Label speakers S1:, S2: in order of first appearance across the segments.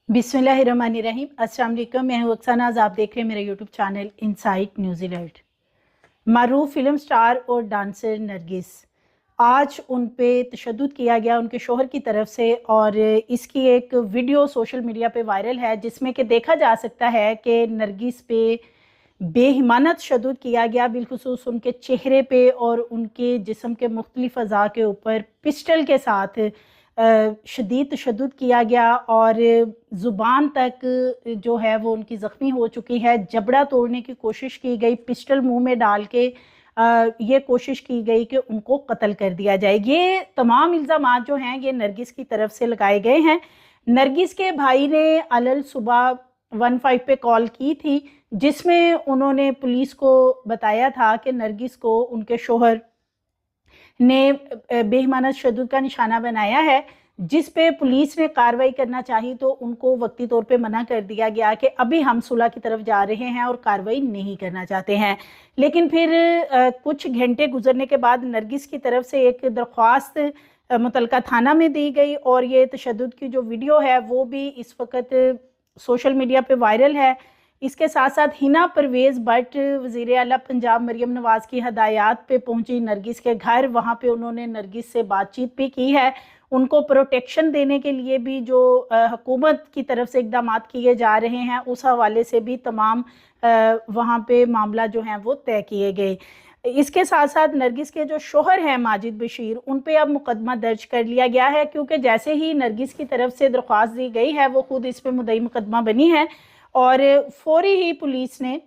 S1: बिस्मिल्लाहिर्रहमानिर्रहीम। अस्सलाम वालेकुम। मैं हूं अक्सा नाज। आप देख रहे हैं मेरा यूट्यूब चैनल इनसाइट न्यूजीलैंड। मारूफ फिल्म स्टार और डांसर नरगिस, आज उन पे तशद्दुद किया गया उनके शोहर की तरफ से, और इसकी एक वीडियो सोशल मीडिया पे वायरल है जिसमें कि देखा जा सकता है कि नरगिस पे बेईमाना तशद्दुद किया गया, बिलखुसूस उनके चेहरे पे और उनके जिस्म के मुख्तलिफ अज़ा के ऊपर पिस्टल के साथ शदीद तशद्दुद किया गया, और ज़ुबान तक जो है वो उनकी ज़ख्मी हो चुकी है। जबड़ा तोड़ने की कोशिश की गई, पिस्टल मुंह में डाल के ये कोशिश की गई कि उनको कत्ल कर दिया जाए। ये तमाम इल्ज़ामात जो हैं ये नरगिस की तरफ से लगाए गए हैं। नरगिस के भाई ने अलल सुबह 15 पे कॉल की थी, जिसमें उन्होंने पुलिस को बताया था कि नरगिस को उनके शोहर ने बेईमाना तशद्दुद का निशाना बनाया है, जिस पे पुलिस ने कार्रवाई करना चाहिए तो उनको वक्ती तौर पे मना कर दिया गया कि अभी हम सुलह की तरफ जा रहे हैं और कार्रवाई नहीं करना चाहते हैं। लेकिन फिर कुछ घंटे गुजरने के बाद नरगिस की तरफ से एक दरख्वास्त मुतलका थाना में दी गई, और ये तशद्दुद की जो वीडियो है वो भी इस वक्त सोशल मीडिया पे वायरल है। इसके साथ साथ हिना परवेज़ भट्ट वज़ीर आला पंजाब मरियम नवाज़ की हदायत पे पहुंची नरगिस के घर। वहाँ पे उन्होंने नरगिस से बातचीत भी की है। उनको प्रोटेक्शन देने के लिए भी जो हुकूमत की तरफ से इकदाम किए जा रहे हैं उस हवाले से भी तमाम वहाँ पे मामला जो हैं वो तय किए गए। इसके साथ साथ नरगिस के जो शोहर हैं माजिद बशीर, उन पे अब मुकदमा दर्ज कर लिया गया है, क्योंकि जैसे ही नरगिस की तरफ से दरख्वास्त दी गई है वो खुद इस पे मुद्दई मुकदमा बनी है, और फौरी ही पुलिस ने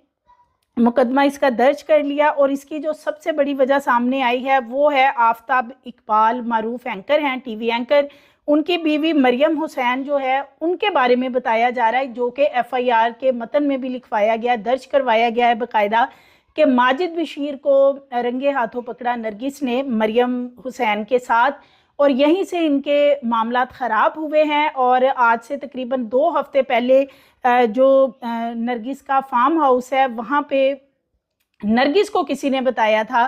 S1: मुकदमा इसका दर्ज कर लिया। और इसकी जो सबसे बड़ी वजह सामने आई है वो है आफताब इकबाल, मारूफ एंकर हैं, टीवी एंकर, उनकी बीवी मरियम हुसैन जो है उनके बारे में बताया जा रहा है, जो कि एफआईआर के मतन में भी लिखवाया गया, दर्ज करवाया गया है बाकायदा, कि माजिद बशीर को रंगे हाथों पकड़ा नरगिस ने मरियम हुसैन के साथ, और यहीं से इनके मामलात ख़राब हुए हैं। और आज से तकरीबन 2 हफ्ते पहले जो नरगिस का फार्म हाउस है वहाँ पे नरगिस को किसी ने बताया था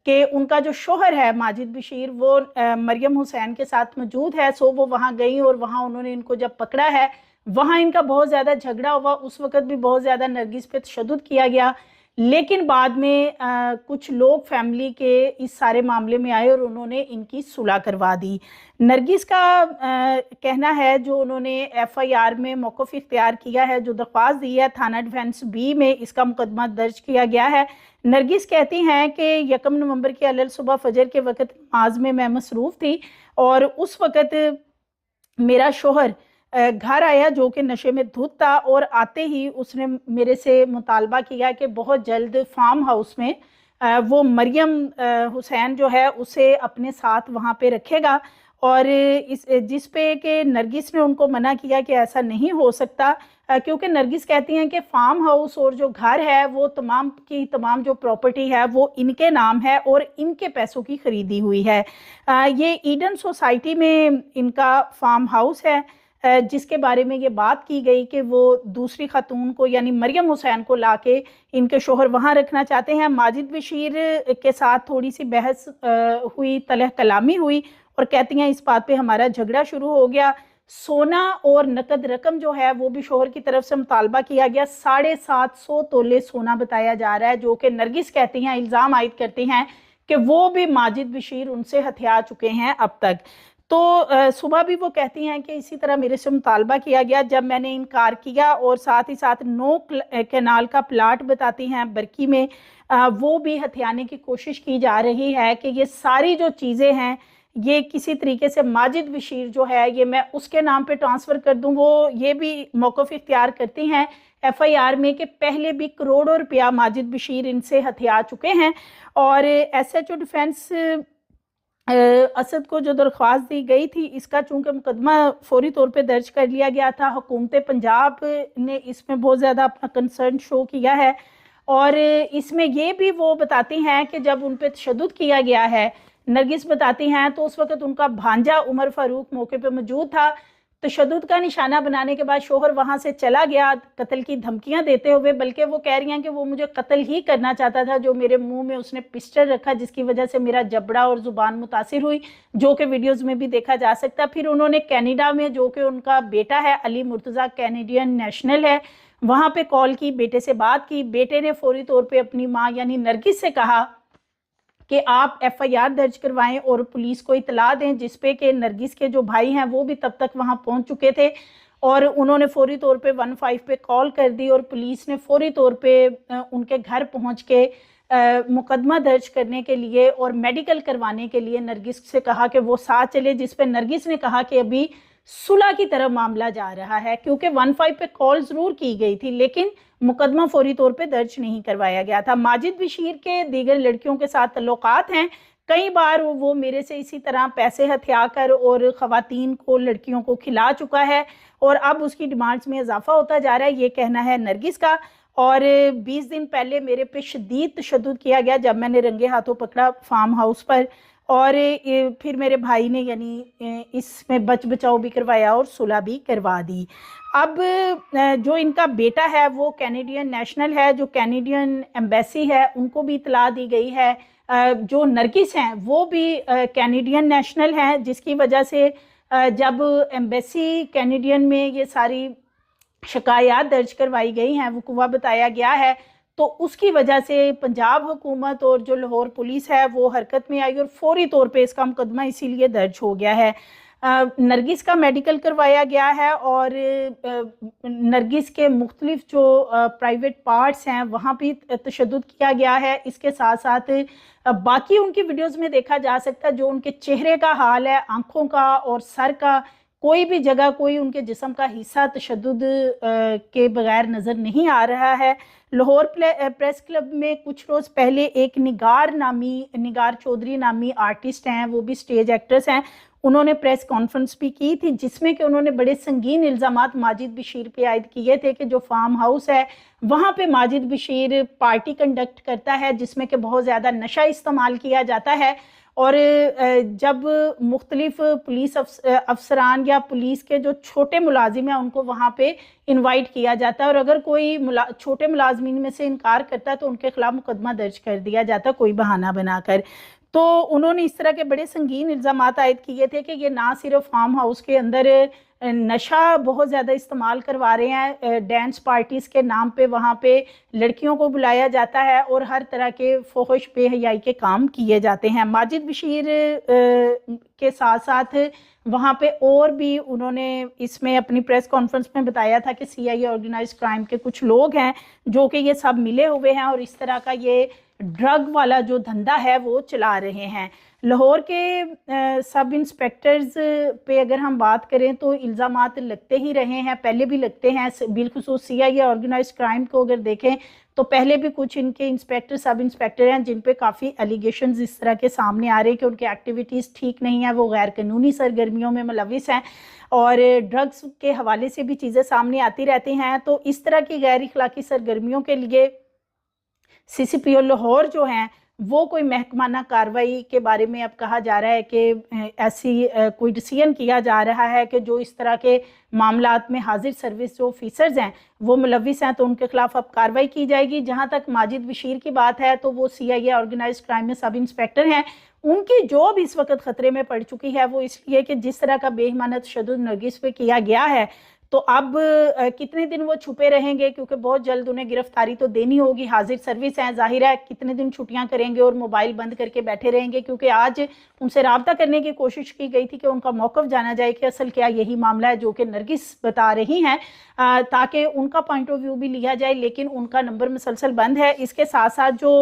S1: कि उनका जो शोहर है माजिद बशीर वो मरियम हुसैन के साथ मौजूद है। सो वो वहाँ गई और वहाँ उन्होंने इनको जब पकड़ा है वहाँ इनका बहुत ज़्यादा झगड़ा हुआ। उस वक़्त भी बहुत ज़्यादा नरगिस पे तशद्दुद किया गया, लेकिन बाद में कुछ लोग फैमिली के इस सारे मामले में आए और उन्होंने इनकी सुलह करवा दी। नरगिस का कहना है, जो उन्होंने एफआईआर में मौक़िफ़ इख्तियार किया है, जो दरख्वास्त दी है थाना डिफेंस बी में, इसका मुकदमा दर्ज किया गया है। नरगिस कहती हैं कि 1 नवंबर की अलल सुबह फजर के वक़्त नमाज में मैं मसरूफ़ थी, और उस वक़्त मेरा शोहर घर आया जो कि नशे में धुत था, और आते ही उसने मेरे से मुतालबा किया कि बहुत जल्द फार्म हाउस में वो मरियम हुसैन जो है उसे अपने साथ वहाँ पे रखेगा। और इस जिस पे कि नरगिस ने उनको मना किया कि ऐसा नहीं हो सकता, क्योंकि नरगिस कहती हैं कि फार्म हाउस और जो घर है वो तमाम की तमाम जो प्रॉपर्टी है वो इनके नाम है और इनके पैसों की खरीदी हुई है। ये ईडन सोसाइटी में इनका फार्म हाउस है, जिसके बारे में ये बात की गई कि वो दूसरी खातून को यानी मरियम हुसैन को लाके इनके शोहर वहाँ रखना चाहते हैं। माजिद बशीर के साथ थोड़ी सी बहस हुई, तलह कलामी हुई, और कहती हैं इस बात पे हमारा झगड़ा शुरू हो गया। सोना और नकद रकम जो है वो भी शोहर की तरफ से मुतालबा किया गया। 750 तोले सोना बताया जा रहा है, जो कि नरगिस कहती हैं, इल्ज़ाम आयद करती हैं कि वो भी माजिद बशीर उनसे हथिया चुके हैं अब तक। तो सुबह भी वो कहती हैं कि इसी तरह मेरे से मुतालबा किया गया, जब मैंने इनकार किया, और साथ ही साथ 9 कैनाल का प्लाट बताती हैं बरकी में, वो भी हथियाने की कोशिश की जा रही है कि ये सारी जो चीज़ें हैं ये किसी तरीके से माजिद बशीर जो है ये मैं उसके नाम पे ट्रांसफ़र कर दूं। वो ये भी मौक़िफ़ इख्तियार करती हैं एफआईआर में कि पहले भी करोड़ों रुपया माजिद बशीर इनसे हथिया चुके हैं। और एसएचओ डिफेंस असद को जो दरख्वास्त दी गई थी, इसका चूंकि मुकदमा फौरी तौर पे दर्ज कर लिया गया था, हुकूमत पंजाब ने इसमें बहुत ज़्यादा अपना कंसर्न शो किया है। और इसमें ये भी वो बताती हैं कि जब उन पर तशद्दुद किया गया है, नरगिस बताती हैं, तो उस वक़्त उनका भांजा उमर फ़ारूक मौके पे मौजूद था। तशद्दुद का निशाना बनाने के बाद शोहर वहां से चला गया कत्ल की धमकियां देते हुए, बल्कि वो कह रही हैं कि वो मुझे कत्ल ही करना चाहता था, जो मेरे मुंह में उसने पिस्टल रखा जिसकी वजह से मेरा जबड़ा और जुबान मुतासिर हुई, जो कि वीडियोस में भी देखा जा सकता। फिर उन्होंने कनाडा में, जो कि उनका बेटा है अली मुर्तज़ा, कैनेडियन नेशनल है, वहां पे कॉल की, बेटे से बात की। बेटे ने फौरी तौर पर अपनी माँ यानी नरगिस से कहा कि आप एफआईआर दर्ज करवाएं और पुलिस को इतला दें, जिसपे कि नरगिस के जो भाई हैं वो भी तब तक वहां पहुंच चुके थे और उन्होंने फौरी तौर पे 15 पे कॉल कर दी और पुलिस ने फौरी तौर पे उनके घर पहुंच के मुकदमा दर्ज करने के लिए और मेडिकल करवाने के लिए नरगिस से कहा कि वो साथ चले, जिस पे नरगिस ने कहा कि अभी सुलह की तरफ मामला जा रहा है, क्योंकि 15 पे कॉल जरूर की गई थी लेकिन मुकदमा फौरी तौर पे दर्ज नहीं करवाया गया था। माजिद बशीर के दीगर लड़कियों के साथ तल्लुकात हैं, कई बार वो मेरे से इसी तरह पैसे हथिया कर और ख़वातीन को, लड़कियों को खिला चुका है और अब उसकी डिमांड्स में इजाफा होता जा रहा है, ये कहना है नरगिस का। और 20 दिन पहले मेरे पे शदीद तशद्दुद किया गया जब मैंने रंगे हाथों पकड़ा फार्म हाउस पर, और फिर मेरे भाई ने यानी इसमें बच बचाव भी करवाया और सुलह भी करवा दी। अब जो इनका बेटा है वो कैनेडियन नेशनल है, जो कैनेडियन एम्बेसी है उनको भी इतला दी गई है। जो नरगिस हैं वो भी कैनेडियन नेशनल हैं, जिसकी वजह से जब एम्बेसी कैनेडियन में ये सारी शिकायत दर्ज करवाई गई हैं, वकुआ बताया गया है, तो उसकी वजह से पंजाब हुकूमत और जो लाहौर पुलिस है वो हरकत में आई और फौरी तौर पे इसका मुकदमा इसीलिए दर्ज हो गया है। नरगिस का मेडिकल करवाया गया है और नरगिस के मुख्तलिफ जो प्राइवेट पार्ट्स हैं वहाँ भी तशद्दुद किया गया है। इसके साथ साथ बाकी उनकी वीडियोस में देखा जा सकता है जो उनके चेहरे का हाल है, आंखों का और सर का, कोई भी जगह, कोई उनके जिस्म का हिस्सा तशद्दुद के बगैर नज़र नहीं आ रहा है। लाहौर प्रेस क्लब में कुछ रोज़ पहले एक निगार चौधरी नामी आर्टिस्ट हैं, वो भी स्टेज एक्ट्रेस हैं, उन्होंने प्रेस कॉन्फ्रेंस भी की थी जिसमें कि उन्होंने बड़े संगीन इल्ज़ामात माजिद बशीर पे आयद किए थे कि जो फार्म हाउस है वहाँ पे माजिद बशीर पार्टी कंडक्ट करता है जिसमें कि बहुत ज़्यादा नशा इस्तेमाल किया जाता है और जब मुख्तलिफ पुलिस अफसरान या पुलिस के जो छोटे मुलाजिम हैं उनको वहाँ पे इनवाइट किया जाता है और अगर कोई छोटे मुलाजमीन में से इनकार करता है तो उनके खिलाफ मुकदमा दर्ज कर दिया जाता है कोई बहाना बनाकर। तो उन्होंने इस तरह के बड़े संगीन इल्ज़ाम आयद किए थे कि ये ना सिर्फ फार्म हाउस के अंदर नशा बहुत ज़्यादा इस्तेमाल करवा रहे हैं, डांस पार्टीज़ के नाम पे वहाँ पे लड़कियों को बुलाया जाता है और हर तरह के फोहश बेहयाई के काम किए जाते हैं। माजिद बशीर के साथ साथ वहाँ पे और भी उन्होंने इसमें अपनी प्रेस कॉन्फ्रेंस में बताया था कि सीआईए ऑर्गेनाइज क्राइम के कुछ लोग हैं जो कि ये सब मिले हुए हैं और इस तरह का ये ड्रग वाला जो धंधा है वो चला रहे हैं। लाहौर के सब इंस्पेक्टर्स पे अगर हम बात करें तो इल्ज़ामात लगते ही रहे हैं, पहले भी लगते हैं, बिलखुसूस सीआईए ऑर्गेनाइज क्राइम को अगर देखें तो पहले भी कुछ इनके इंस्पेक्टर, सब इंस्पेक्टर हैं जिन पे काफ़ी एलिगेशंस इस तरह के सामने आ रहे हैं कि उनकी एक्टिविटीज़ ठीक नहीं है, वो गैर कानूनी सरगर्मियों में मुलविस हैं और ड्रग्स के हवाले से भी चीज़ें सामने आती रहती हैं। तो इस तरह की गैर इखलाकी सरगर्मियों के लिए सीसीपीओ लाहौर जो हैं वो कोई महकमाना कार्रवाई के बारे में अब कहा जा रहा है कि ऐसी कोई डिसीजन किया जा रहा है कि जो इस तरह के मामलात में हाजिर सर्विस जो ऑफिसर्स हैं वो मुलविस हैं तो उनके खिलाफ अब कार्रवाई की जाएगी। जहां तक माजिद बशीर की बात है तो वो सीआईए ऑर्गेनाइज क्राइम में सब इंस्पेक्टर हैं, उनकी जॉब इस वक्त खतरे में पड़ चुकी है, वो इसलिए कि जिस तरह का बेईमानत तशद्दुद नरगिस पे किया गया है तो अब कितने दिन वो छुपे रहेंगे क्योंकि बहुत जल्द उन्हें गिरफ्तारी तो देनी होगी, हाजिर सर्विस है, जाहिर है कितने दिन छुट्टियां करेंगे और मोबाइल बंद करके बैठे रहेंगे क्योंकि आज उनसे रब्ता करने की कोशिश की गई थी कि उनका मौक़िफ़ जाना जाए कि असल क्या यही मामला है जो कि नरगिस बता रही हैं ताकि उनका पॉइंट ऑफ व्यू भी लिया जाए, लेकिन उनका नंबर मुसलसल बंद है। इसके साथ साथ जो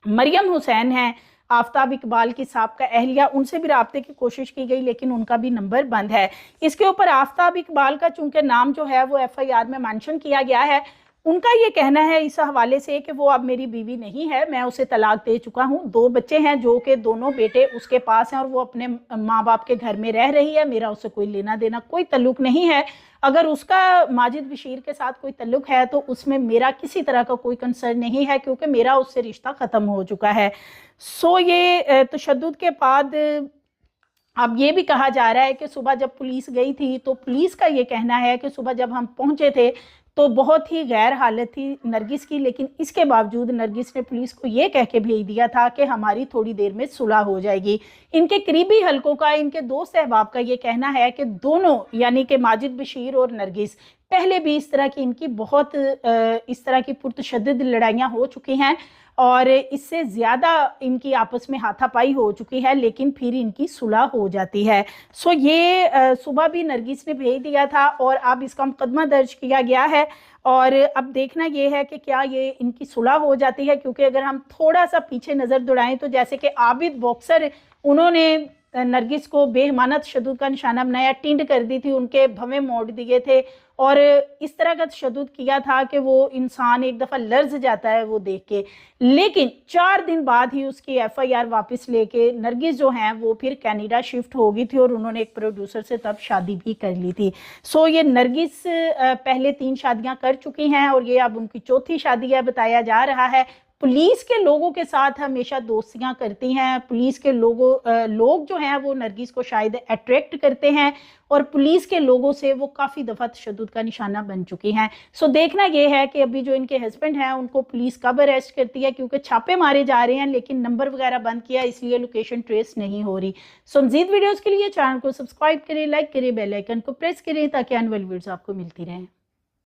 S1: मरियम हुसैन हैं, आफ्ताब इकबाल की साहब का अहलिया, उनसे भी राब्ते की कोशिश की गई लेकिन उनका भी नंबर बंद है। इसके ऊपर आफ्ताब इकबाल का चूंकि नाम जो है वो एफआईआर में मेंशन किया गया है, उनका ये कहना है इस हवाले से कि वो अब मेरी बीवी नहीं है, मैं उसे तलाक दे चुका हूँ, 2 बच्चे हैं जो कि दोनों बेटे उसके पास हैं और वो अपने माँ बाप के घर में रह रही है, मेरा उससे कोई लेना देना कोई तल्लुक नहीं है। अगर उसका माजिद बशीर के साथ कोई तल्लुक है तो उसमें मेरा किसी तरह का कोई कंसर्न नहीं है क्योंकि मेरा उससे रिश्ता ख़त्म हो चुका है। सो ये तशद्दुद के बाद अब ये भी कहा जा रहा है कि सुबह जब पुलिस गई थी तो पुलिस का ये कहना है कि सुबह जब हम पहुंचे थे तो बहुत ही गैर हालत थी नरगिस की, लेकिन इसके बावजूद नरगिस ने पुलिस को ये कह के भेज दिया था कि हमारी थोड़ी देर में सुलह हो जाएगी। इनके करीबी हलकों का, इनके दोस्त अहबाब का ये कहना है कि दोनों यानी कि माजिद बशीर और नरगिस पहले भी इस तरह की इनकी बहुत इस तरह की पुरतशद्दिद लड़ाइयाँ हो चुकी हैं और इससे ज़्यादा इनकी आपस में हाथापाई हो चुकी है, लेकिन फिर इनकी सुलह हो जाती है। सो ये सुबह भी नरगिस ने भेज दिया था और अब इसका मुकदमा दर्ज किया गया है और अब देखना ये है कि क्या ये इनकी सुलह हो जाती है, क्योंकि अगर हम थोड़ा सा पीछे नज़र दौड़ाएं तो जैसे कि आबिद बॉक्सर, उन्होंने नरगिस को बेहमानत तशद्दुद का निशाना बनाया, टिंड कर दी थी, उनके भवें मोड़ दिए थे और इस तरह का तशद्दुद किया था कि वो इंसान एक दफ़ा लर्ज जाता है वो देख के। लेकिन 4 दिन बाद ही उसकी FIR वापस लेके नरगिस जो हैं वो फिर कनाडा शिफ्ट हो गई थी और उन्होंने एक प्रोड्यूसर से तब शादी भी कर ली थी। सो ये नरगिस पहले 3 शादियां कर चुकी हैं और ये अब उनकी चौथी शादी है बताया जा रहा है। पुलिस के लोगों के साथ हमेशा दोस्तियां करती हैं, पुलिस के लोग जो हैं वो नरगिस को शायद अट्रैक्ट करते हैं और पुलिस के लोगों से वो काफ़ी दफ़ा तशद्दुद का निशाना बन चुकी हैं। सो देखना ये है कि अभी जो इनके हस्बैंड हैं उनको पुलिस कब अरेस्ट करती है, क्योंकि छापे मारे जा रहे हैं लेकिन नंबर वगैरह बंद किया, इसलिए लोकेशन ट्रेस नहीं हो रही। सो मज़ीद वीडियोज़ के लिए चैनल को सब्सक्राइब करें, लाइक करें, बेल आइकन को प्रेस करें ताकि आने वाली वीडियोज़ आपको मिलती रहें।